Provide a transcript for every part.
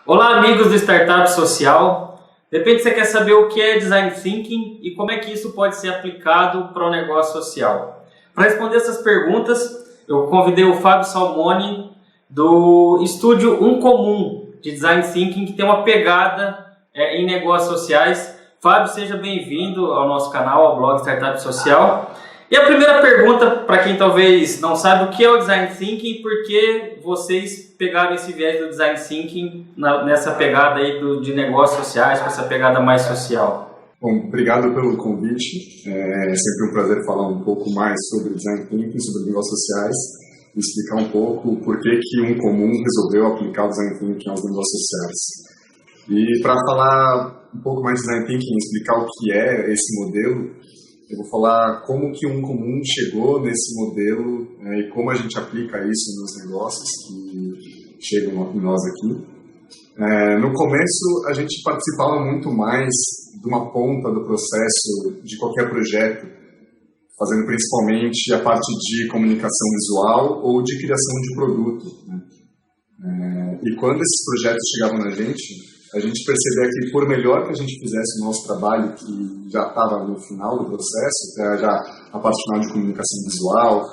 Olá, amigos do Startup Social. De repente você quer saber o que é Design Thinking e como é que isso pode ser aplicado para o negócio social. Para responder essas perguntas, eu convidei o Fábio Salmoni do estúdio Um Comum de Design Thinking, que tem uma pegada em negócios sociais. Fábio, seja bem-vindo ao nosso canal, ao blog Startup Social. E a primeira pergunta, para quem talvez não sabe, o que é o Design Thinking e por que vocês pegaram esse viés do Design Thinking nessa pegada aí de negócios sociais, com essa pegada mais social? Bom, obrigado pelo convite. É sempre um prazer falar um pouco mais sobre Design Thinking, sobre negócios sociais, e explicar um pouco por que Um Comum resolveu aplicar o Design Thinking aos negócios sociais. E para falar um pouco mais de Design Thinking, explicar o que é esse modelo, eu vou falar como que Um Comum chegou nesse modelo e como a gente aplica isso nos negócios que chegam em nós aqui. No começo, a gente participava muito mais de uma ponta do processo de qualquer projeto, fazendo principalmente a parte de comunicação visual ou de criação de produto, né? E quando esses projetos chegavam na a gente percebia que por melhor que a gente fizesse o nosso trabalho, que já estava no final do processo, já a parte final de comunicação visual,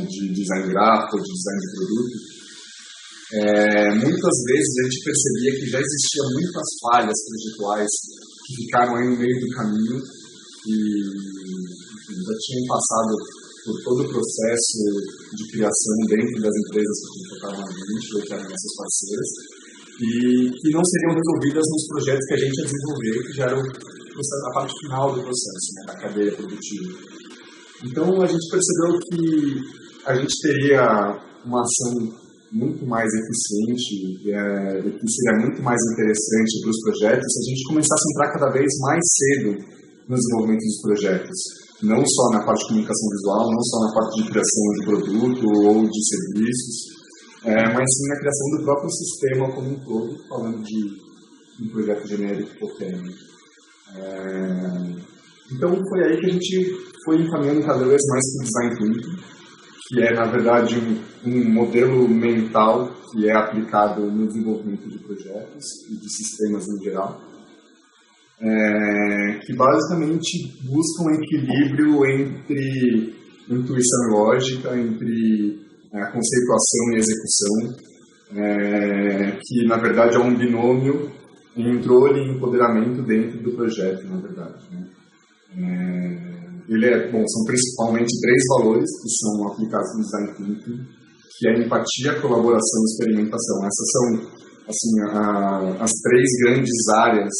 de design gráfico, de design de produto, muitas vezes a gente percebia que já existiam muitas falhas projetuais que ficaram aí no meio do caminho e já tinham passado por todo o processo de criação dentro das empresas que contratavam a gente ou que eram nossas parceiras, e que não seriam resolvidas nos projetos que a gente ia desenvolver, que já era a parte final do processo, né, da cadeia produtiva. Então a gente percebeu que a gente teria uma ação muito mais eficiente e que seria muito mais interessante para os projetos se a gente começasse a entrar cada vez mais cedo no desenvolvimento dos projetos. Não só na parte de comunicação visual, não só na parte de criação de produto ou de serviços, mas sim na criação do próprio sistema como um todo, falando de um projeto genérico qualquer. Então foi aí que a gente foi encaminhando cada vez mais para o Design Thinking, que é, na verdade, um modelo mental que é aplicado no desenvolvimento de projetos e de sistemas em geral, que basicamente busca um equilíbrio entre intuição e lógica, entre a conceituação e execução, que na verdade é um binômio controle e empoderamento dentro do projeto, na verdade, né? São principalmente 3 valores que são aplicados no Design Thinking, que é empatia, colaboração e experimentação. Essas são assim, as 3 grandes áreas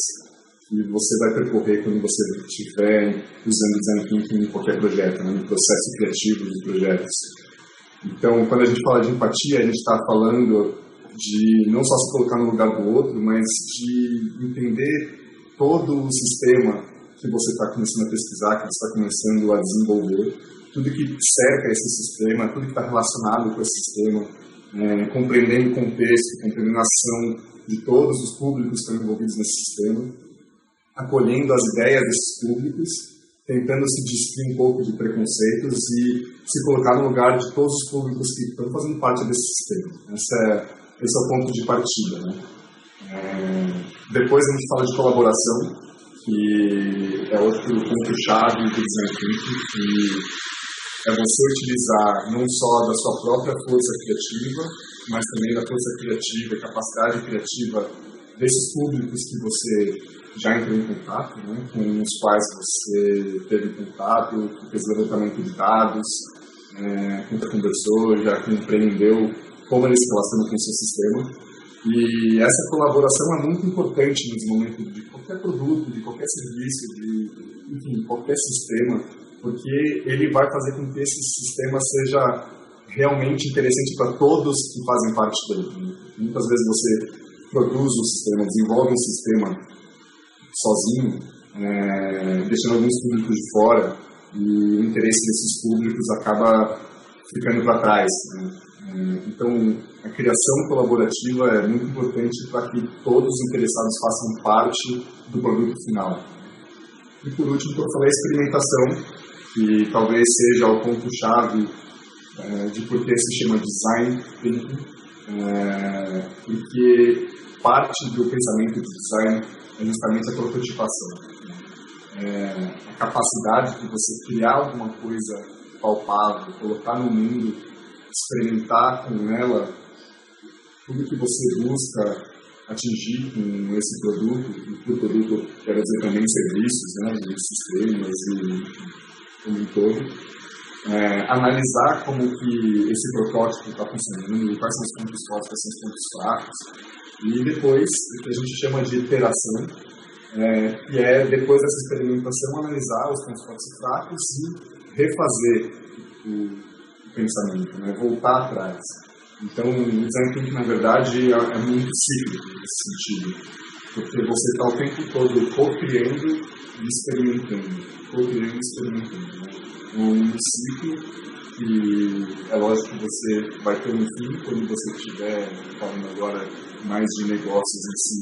que você vai percorrer quando você estiver usando Design Thinking em qualquer projeto, né, no processo criativo dos projetos. Então, quando a gente fala de empatia, a gente está falando de não só se colocar no lugar do outro, mas de entender todo o sistema que você está começando a pesquisar, que você está começando a desenvolver, tudo que cerca esse sistema, tudo que está relacionado com esse sistema, compreendendo o contexto, compreendendo a ação de todos os públicos que estão envolvidos nesse sistema, acolhendo as ideias desses públicos, tentando se despir um pouco de preconceitos e se colocar no lugar de todos os públicos que estão fazendo parte desse sistema. Esse é o ponto de partida, né? Depois a gente fala de colaboração, que é outro ponto-chave do Design Thinking, que é você utilizar não só da sua própria força criativa, mas também da força criativa e capacidade criativa desses públicos que você já entrou em contato, né, com os quais você teve contato, que fez levantamento de dados, que conversou, já compreendeu como eles se relacionam com o seu sistema. E essa colaboração é muito importante no desenvolvimento de qualquer produto, de qualquer serviço, de qualquer sistema, porque ele vai fazer com que esse sistema seja realmente interessante para todos que fazem parte dele. Muitas vezes você produz um sistema, desenvolve um sistema sozinho, deixando alguns públicos de fora, e o interesse desses públicos acaba ficando para trás, né? Então, a criação colaborativa é muito importante para que todos os interessados façam parte do produto final. E por último, eu falei a experimentação, que talvez seja o ponto-chave de por que se chama Design Thinking, porque parte do pensamento de design é justamente a prototipação. A capacidade de você criar alguma coisa palpável, colocar no mundo, experimentar com ela tudo que você busca atingir com esse produto, e por produto quero dizer também serviços, né, de sistemas e como um todo. Analisar como que esse protótipo está funcionando, quais são os pontos fortes, quais são os pontos fracos, e depois, o que a gente chama de iteração, que é, depois dessa experimentação, analisar os pontos fortes e fracos e refazer o pensamento, né? Voltar atrás. Então, o design thinking, na verdade, é muito cíclico nesse sentido, porque você está o tempo todo co-criando e experimentando, né? Um ciclo que é lógico que você vai ter um fim quando você estiver falando agora mais de negócios em si.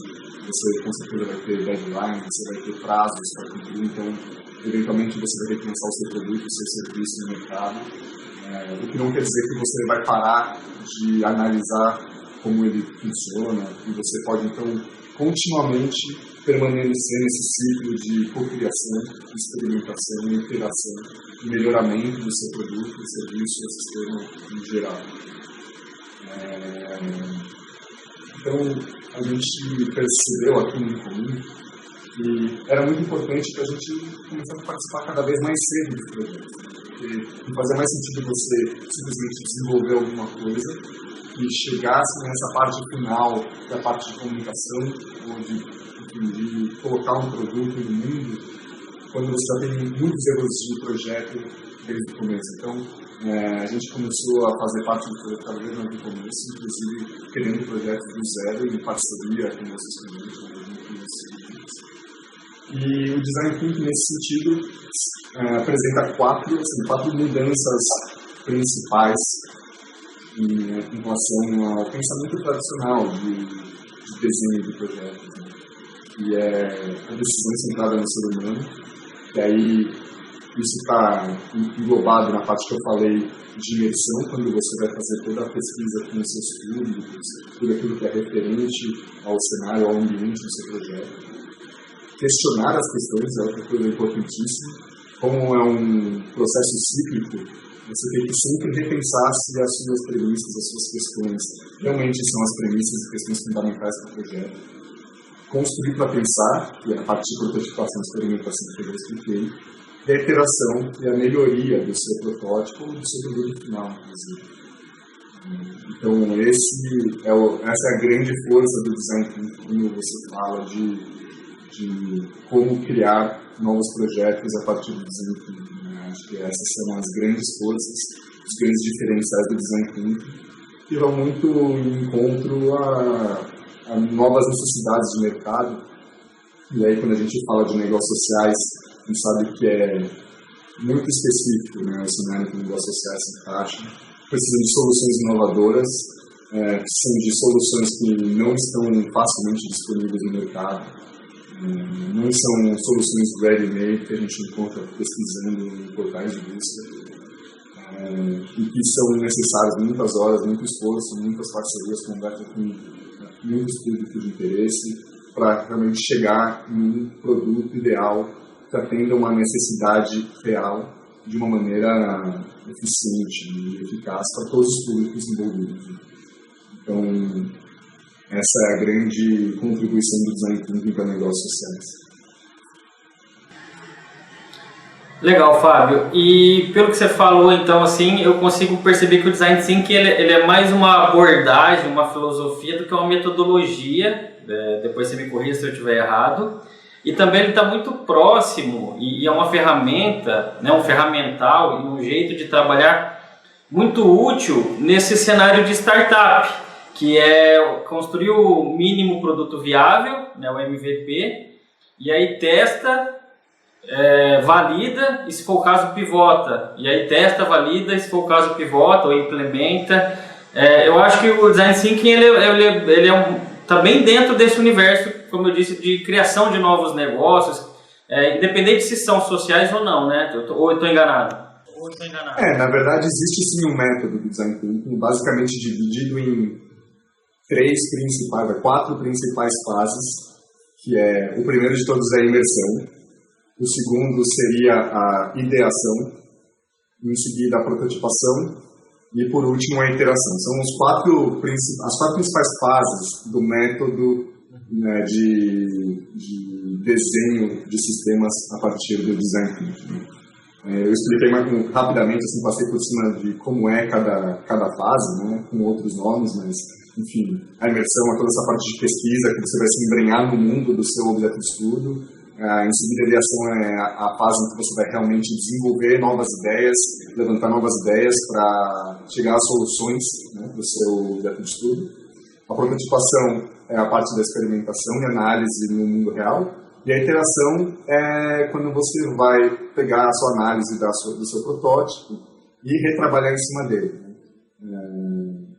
Você com certeza vai ter deadline, você vai ter prazos para cumprir, então eventualmente você vai ter que lançar o seu produto, o seu serviço no mercado, o que não quer dizer que você vai parar de analisar como ele funciona, e você pode então continuamente permanecer nesse ciclo de cocriação, experimentação, iteração e melhoramento do seu produto, serviço e sistema em geral. Então, a gente percebeu aqui no comum que era muito importante que a gente começasse a participar cada vez mais cedo dos projetos, porque não fazia mais sentido você simplesmente desenvolver alguma coisa e chegasse nessa parte final, que é a parte de comunicação, ou de colocar um produto no mundo, quando você já tem muitos erros de projeto desde o começo. Então, a gente começou a fazer parte do projeto cada vez mais no começo, inclusive criando projetos do zero em parceria com nossos clientes. E o Design Thinking, nesse sentido, apresenta quatro mudanças principais em relação ao pensamento tradicional de desenho de projetos, né? Que é a decisão centrada no ser humano, e aí isso está englobado na parte que eu falei de imersão, quando você vai fazer toda a pesquisa com os seus públicos, tudo aquilo que é referente ao cenário, ao ambiente do seu projeto. Questionar as questões é outra coisa importantíssima. Como é um processo cíclico, você tem que sempre repensar se as suas premissas, as suas questões realmente são as premissas e questões fundamentais para o projeto. Construir para pensar, que é a parte de prototipação e experimentação que eu já expliquei, e a iteração e a melhoria do seu protótipo ou do seu produto final, inclusive. Então, essa é a grande força do design thinking, quando você fala de como criar novos projetos a partir do design thinking, né? Acho que essas são as grandes forças, os grandes diferenciais do design thinking, que vão muito em encontro a novas necessidades de mercado. E aí, quando a gente fala de negócios sociais, a gente sabe que é muito específico, né, o cenário que negócios sociais se encaixa. Precisam de soluções inovadoras, que são de soluções que não estão facilmente disponíveis no mercado. Não são soluções ready-made que a gente encontra pesquisando em portais de busca, e que são necessárias muitas horas, muito esforço, muitas parcerias, conversa com muitos públicos de interesse, para realmente chegar em um produto ideal que atenda uma necessidade real de uma maneira eficiente e eficaz para todos os públicos envolvidos. Então, essa é a grande contribuição do design thinking para negócios sociais. Legal, Fábio. E pelo que você falou, então, assim, eu consigo perceber que o design thinking ele é mais uma abordagem, uma filosofia do que uma metodologia. Depois você me corrija se eu estiver errado. E também ele está muito próximo e é uma ferramenta, né, um ferramental e um jeito de trabalhar muito útil nesse cenário de startup, que é construir o mínimo produto viável, né, o MVP, e aí testa, valida e, se for o caso, pivota. E aí testa, valida e, se for o caso, pivota ou implementa. Eu acho que o Design Thinking está bem dentro desse universo, como eu disse, de criação de novos negócios, independente se são sociais ou não, né? Ou eu estou enganado? Na verdade, existe sim um método do Design Thinking, basicamente dividido em quatro principais fases, que o primeiro de todos é a imersão, o segundo seria a ideação, em seguida a prototipação e por último a iteração. São as quatro principais fases do método, né, de desenho de sistemas a partir do design thinking. Eu expliquei rapidamente, assim, passei por cima de como é cada fase, né, com outros nomes, mas enfim, a imersão é toda essa parte de pesquisa que você vai se embrenhar no mundo do seu objeto de estudo. Em seguida, a ideação é a fase em que você vai realmente desenvolver novas ideias, levantar novas ideias para chegar às soluções, né, do seu objeto de estudo. A prototipação é a parte da experimentação e análise no mundo real. E a iteração é quando você vai pegar a sua análise do seu protótipo e retrabalhar em cima dele.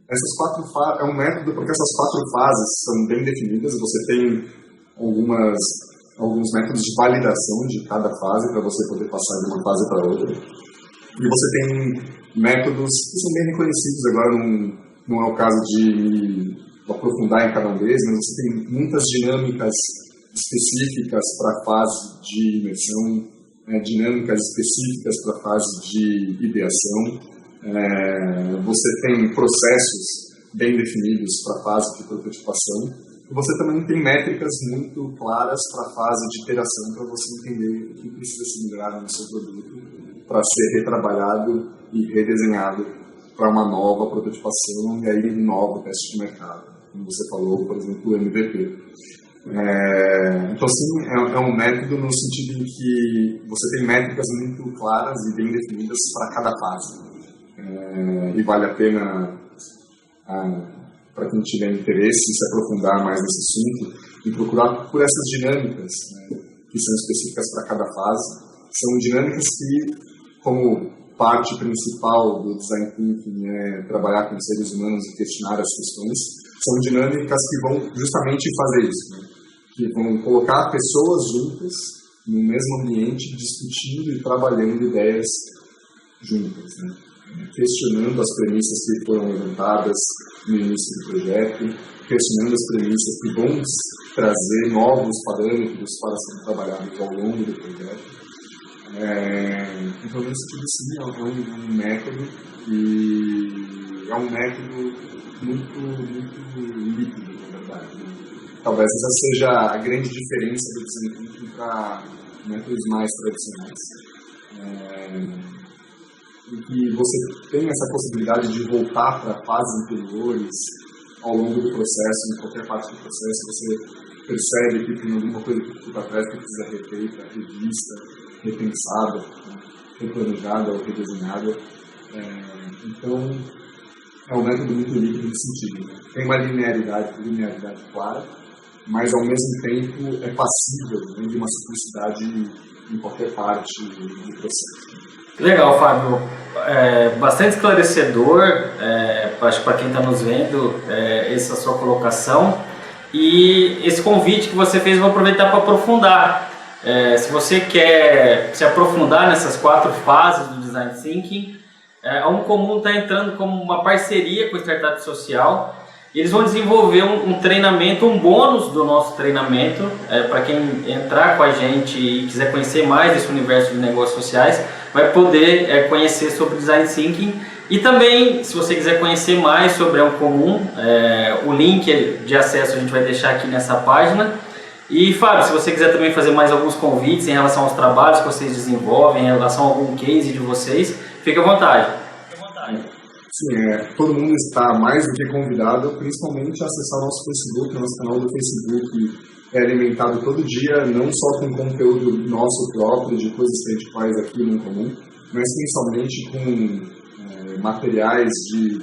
Essas quatro fases é um método porque essas quatro fases são bem definidas. Você tem alguns métodos de validação de cada fase para você poder passar de uma fase para outra. E você tem métodos que são bem reconhecidos. Agora não é o caso de aprofundar em cada um deles, mas você tem muitas dinâmicas específicas para a fase de imersão, dinâmicas específicas para a fase de ideação. Você tem processos bem definidos para a fase de prototipação. E você também tem métricas muito claras para a fase de iteração, para você entender o que precisa se melhorar no seu produto para ser retrabalhado e redesenhado para uma nova prototipação e aí um novo teste de mercado, como você falou, por exemplo, o MVP. Então, sim, é um método no sentido em que você tem métricas muito claras e bem definidas para cada fase. E vale a pena, para quem tiver interesse em se aprofundar mais nesse assunto, e procurar por essas dinâmicas, né, que são específicas para cada fase. São dinâmicas que, como parte principal do design thinking é trabalhar com seres humanos e questionar as questões, são dinâmicas que vão justamente fazer isso, né? Que vão colocar pessoas juntas no mesmo ambiente, discutindo e trabalhando ideias juntas, né? Questionando as premissas que foram levantadas no início do projeto, questionando as premissas que vão trazer novos parâmetros para serem trabalhados ao longo do projeto. Então, nesse sentido, sim, é um método e é um método muito líquido, na verdade. Talvez essa seja a grande diferença do design thinking para métodos mais tradicionais. E que você tem essa possibilidade de voltar para fases anteriores ao longo do processo, em qualquer parte do processo, você percebe que tem alguma coisa que ficou para trás que precisa ser refeita, revista, repensada, replanejada ou redesenhada. Então, é um método muito líquido nesse sentido, né? Tem uma linearidade clara, mas ao mesmo tempo é passível, né, de uma simplicidade em qualquer parte do processo. Legal, Fábio. Bastante esclarecedor, acho que para quem está nos vendo, essa sua colocação. E esse convite que você fez, eu vou aproveitar para aprofundar. Se você quer se aprofundar nessas quatro fases do Design Thinking, a Uncomum está entrando como uma parceria com a Startup Social. E eles vão desenvolver um treinamento, um bônus do nosso treinamento, para quem entrar com a gente e quiser conhecer mais desse universo de negócios sociais, vai poder conhecer sobre Design Thinking. E também, se você quiser conhecer mais sobre a Uncomum, o link de acesso a gente vai deixar aqui nessa página. E Fábio, se você quiser também fazer mais alguns convites em relação aos trabalhos que vocês desenvolvem, em relação a algum case de vocês, fique à vontade. Sim, todo mundo está mais do que convidado, principalmente a acessar o nosso Facebook. Nosso canal do Facebook é alimentado todo dia, não só com conteúdo nosso próprio, de coisas que a gente faz aqui no Uncomum, mas principalmente com materiais de,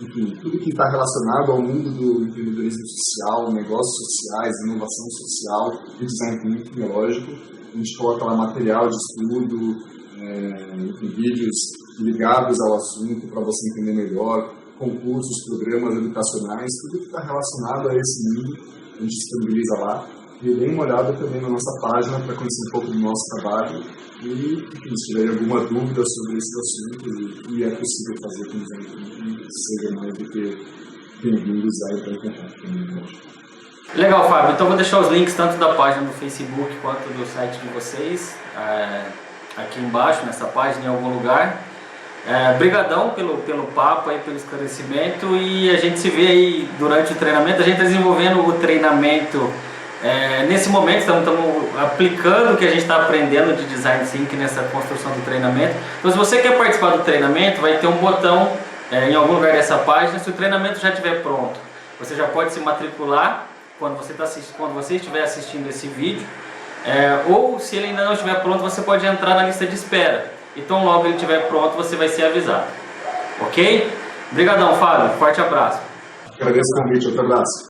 enfim, tudo que está relacionado ao mundo do empreendedorismo social, negócios sociais, inovação social e design thinking, lógico. A gente coloca lá material de estudo, enfim, vídeos ligados ao assunto para você entender melhor, concursos, programas educacionais, tudo que está relacionado a esse mundo, a gente disponibiliza lá. E dê uma olhada também na nossa página para conhecer um pouco do nosso trabalho e, enfim, se tiver alguma dúvida sobre esse assunto e é possível fazer com que seja mais do que bem-vindos a entrar em contato comigo. Legal, Fábio. Então vou deixar os links tanto da página do Facebook quanto do site de vocês aqui embaixo, nessa página, em algum lugar. Brigadão pelo papo, aí, pelo esclarecimento, e a gente se vê aí durante o treinamento. A gente está desenvolvendo o treinamento nesse momento, estamos aplicando o que a gente está aprendendo de Design Thinking nessa construção do treinamento. Então, se você quer participar do treinamento, vai ter um botão em algum lugar dessa página. Se o treinamento já estiver pronto, você já pode se matricular quando você estiver assistindo esse vídeo, ou se ele ainda não estiver pronto, você pode entrar na lista de espera. Então logo ele estiver pronto, você vai ser avisado. Ok? Obrigadão, Fábio. Forte abraço. Agradeço o convite. Outro abraço.